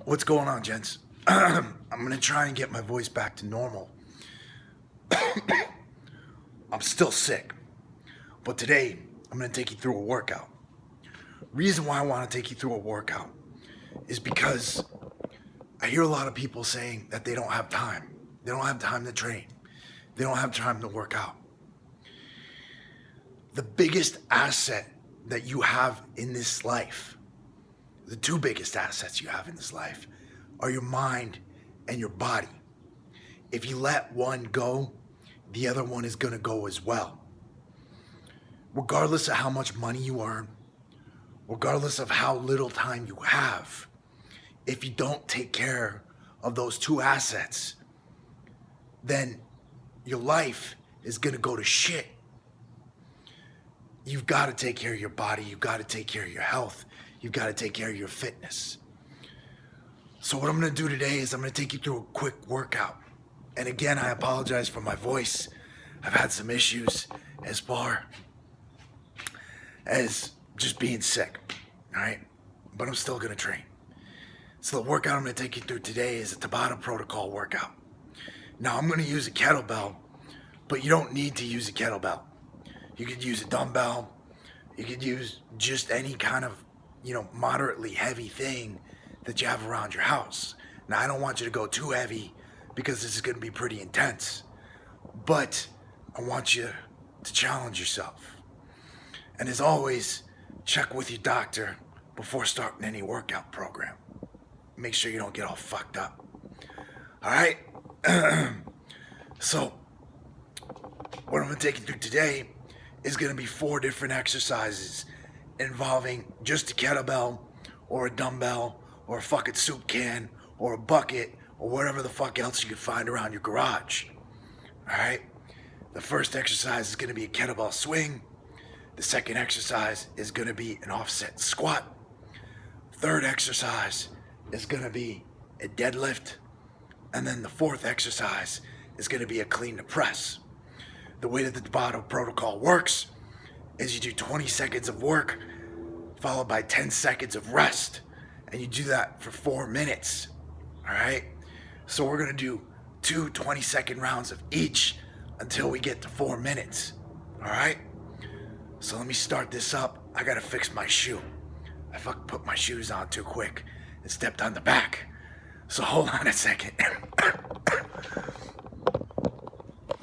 What's going on, gents? I'm gonna try and get my voice back to normal. I'm still sick, but today I'm gonna take you through a workout. Reason why I want to take you through a workout is because I hear a lot of people saying that they don't have time. They don't have time to train. They don't have time to work out. The biggest asset that you have in this life, the two biggest assets you have in this life, are your mind and your body. If you let one go, the other one is going to go as well. Regardless of how much money you earn, regardless of how little time you have, if you don't take care of those two assets, then your life is going to go to shit. You've got to take care of your body. You've got to take care of your health. You've got to take care of your fitness. So what I'm going to do today is I'm going to take you through a quick workout. And again, I apologize for my voice. I've had some issues as far as just being sick, all right? But I'm still going to train. So the workout I'm going to take you through today is a Tabata protocol workout. Now I'm going to use a kettlebell, but you don't need to use a kettlebell. You could use a dumbbell. You could use just any kind of, moderately heavy thing that you have around your house. Now I don't want you to go too heavy because this is going to be pretty intense, but I want you to challenge yourself. And as always, check with your doctor before starting any workout program. Make sure you don't get all fucked up. All right? So, what I'm going to take you through today is going to be 4 different exercises involving just a kettlebell or a dumbbell or a fucking soup can or a bucket or whatever the fuck else you can find around your garage. All right? The first exercise is going to be a kettlebell swing. The second exercise is going to be an offset squat. Third exercise is going to be a deadlift. And then the fourth exercise is going to be a clean to press. The way that the Tabata protocol works is you do 20 seconds of work followed by 10 seconds of rest. And you do that for 4 minutes. All right? So we're going to do 2 20-second rounds of each until we get to 4 minutes. All right? So let me start this up. I got to fix my shoe. I fucking put my shoes on too quick and stepped on the back. So hold on a second.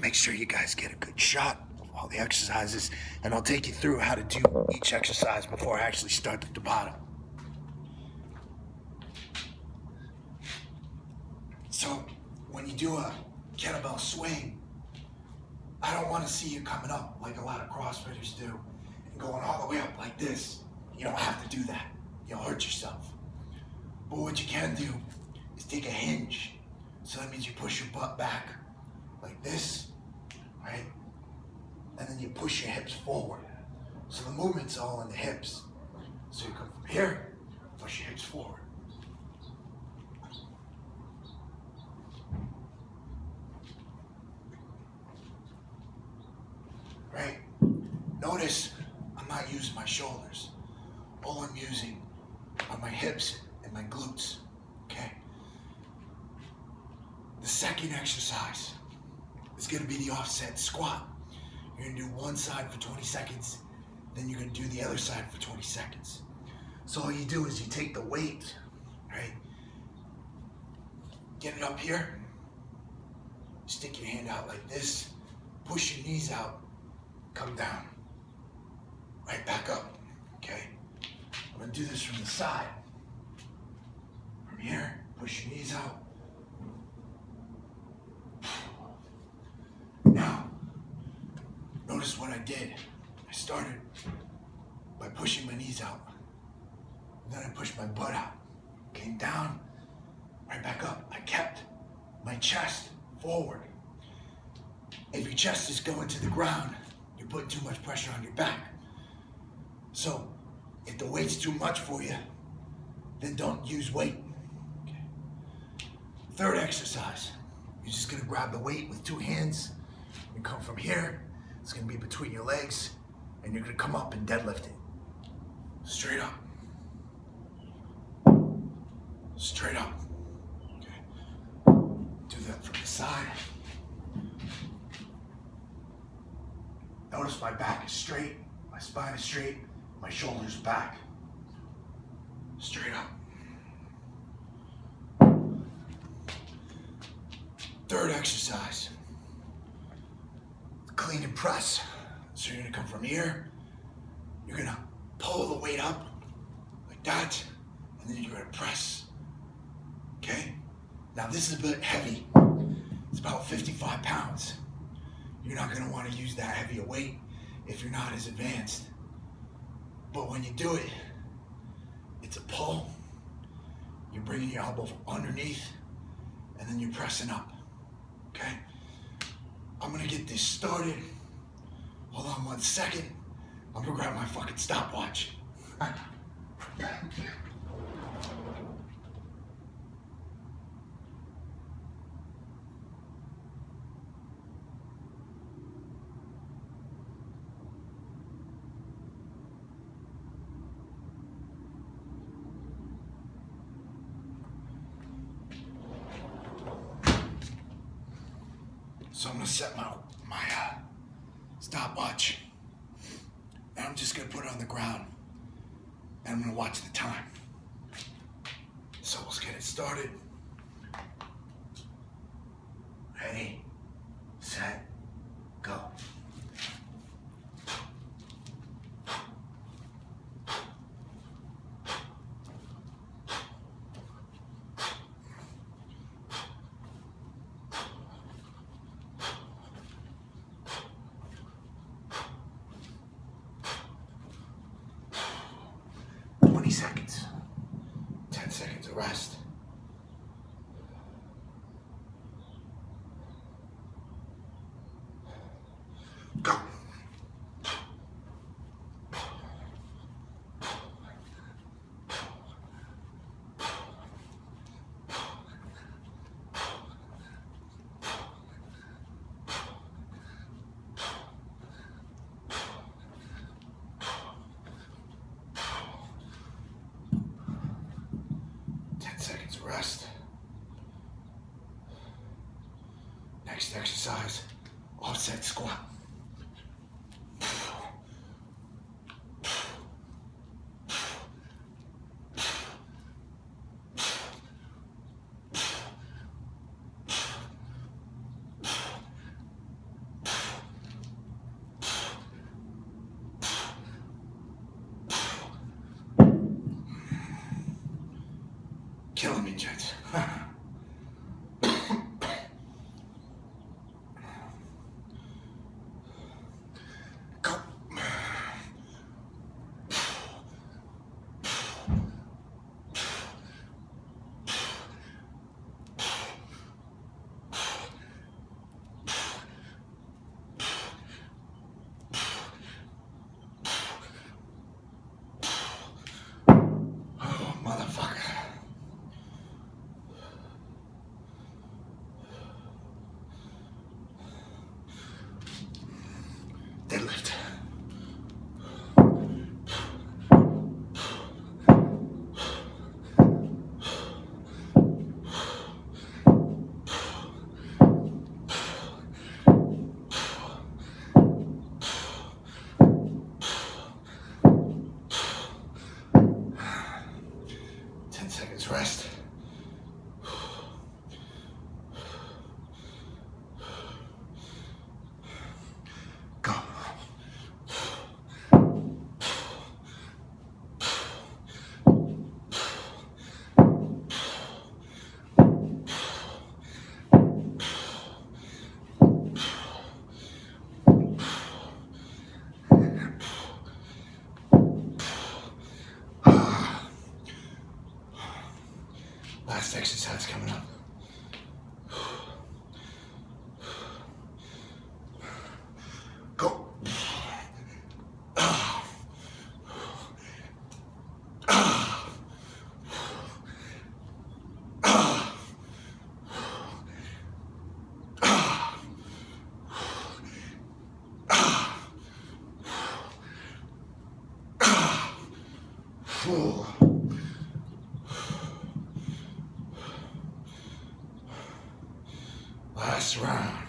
Make sure you guys get a good shot of all the exercises, and I'll take you through how to do each exercise before I actually start the Tabata. So when you do a kettlebell swing, I don't want to see you coming up like a lot of CrossFitters do and going all the way up like this. You don't have to do that. You'll hurt yourself. But what you can do is take a hinge. So that means you push your butt back like this, right? And then you push your hips forward. So the movement's all in the hips. So you come from here, push your hips forward. Right? Notice I'm not using my shoulders. All I'm using are my hips and my glutes, okay? The second exercise is gonna be the offset squat. You're gonna do one side for 20 seconds, then you're gonna do the other side for 20 seconds. So all you do is you take the weight, right? Get it up here, stick your hand out like this, push your knees out, come down, right back up, okay? I'm gonna do this from the side. From here, push your knees out. Now, notice what I did. I started by pushing my knees out. Then I pushed my butt out. Came down, right back up. I kept my chest forward. If your chest is going to the ground, you're putting too much pressure on your back. So, if the weight's too much for you, then don't use weight. Okay. Third exercise, you're just gonna grab the weight with 2 hands and come from here. It's gonna be between your legs, and you're gonna come up and deadlift it. Straight up. Straight up. Okay. Do that from the side. Notice my back is straight, my spine is straight, my shoulders back. Straight up. Third exercise. Clean and press. So you're gonna come from here, you're gonna pull the weight up like that, and then you're gonna press. Okay? Now this is a bit heavy. It's about 55 pounds. You're not gonna wanna use that heavy a weight if you're not as advanced. But when you do it, it's a pull. You're bringing your elbow from underneath, and then you're pressing up. Okay? I'm gonna get this started. Hold on 1 second. I'm gonna grab my fucking stopwatch. So I'm gonna set my stopwatch, and I'm just gonna put it on the ground, and I'm gonna watch the time. So let's get it started. Ready, set, go. Seconds. 10 seconds of rest. Go. Rest. Next exercise, offset squat. Killing me, gents. Go. Oh, motherfucker. Deadlift. Rest. Go. Last exercise coming up. Go. last round.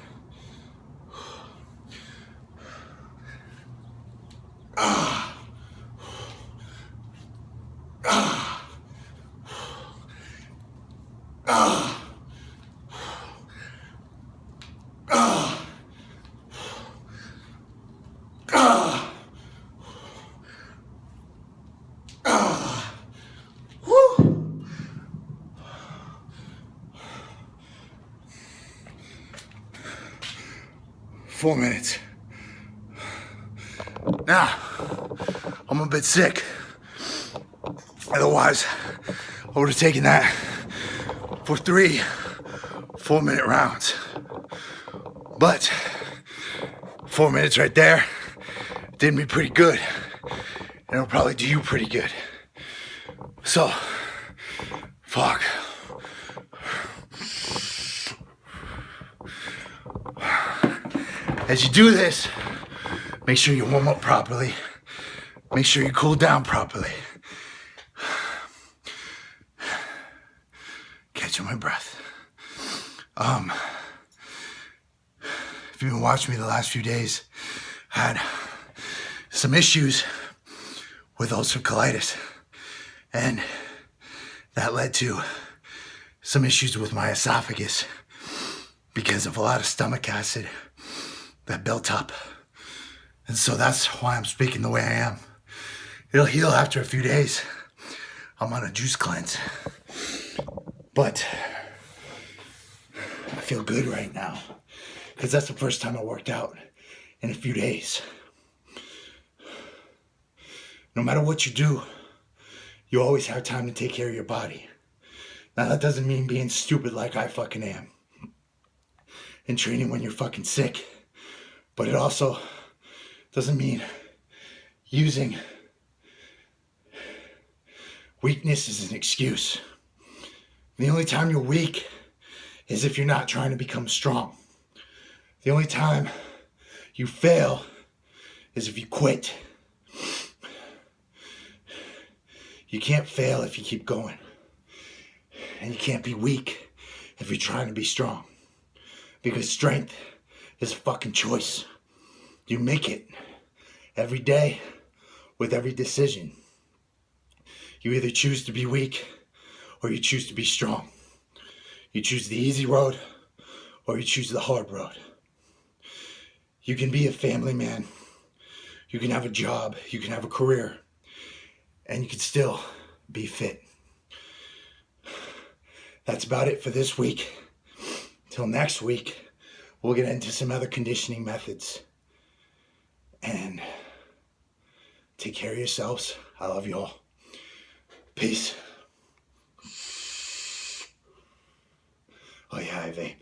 Woo! 4 minutes. Now, I'm a bit sick. Otherwise, I would have taken that for 3 4-minute rounds. But 4 minutes right there did me pretty good. And it'll probably do you pretty good. So, fuck. As you do this, make sure you warm up properly. Make sure you cool down properly. Catching my breath. If you've been watching me the last few days, I had some issues with ulcerative colitis. And that led to some issues with my esophagus because of a lot of stomach acid that built up. And so that's why I'm speaking the way I am. It'll heal after a few days. I'm on a juice cleanse. But I feel good right now because that's the first time I worked out in a few days. No matter what you do, you always have time to take care of your body. Now that doesn't mean being stupid like I fucking am and training when you're fucking sick. But it also doesn't mean using weakness as an excuse. The only time you're weak is if you're not trying to become strong. The only time you fail is if you quit. You can't fail if you keep going. And you can't be weak if you're trying to be strong. Because strength is a fucking choice. You make it every day with every decision. You either choose to be weak or you choose to be strong. You choose the easy road or you choose the hard road. You can be a family man. You can have a job. You can have a career. And you can still be fit. That's about it for this week. Till next week, we'll get into some other conditioning methods. And take care of yourselves. I love you all. Peace. Oh yeah, I vape.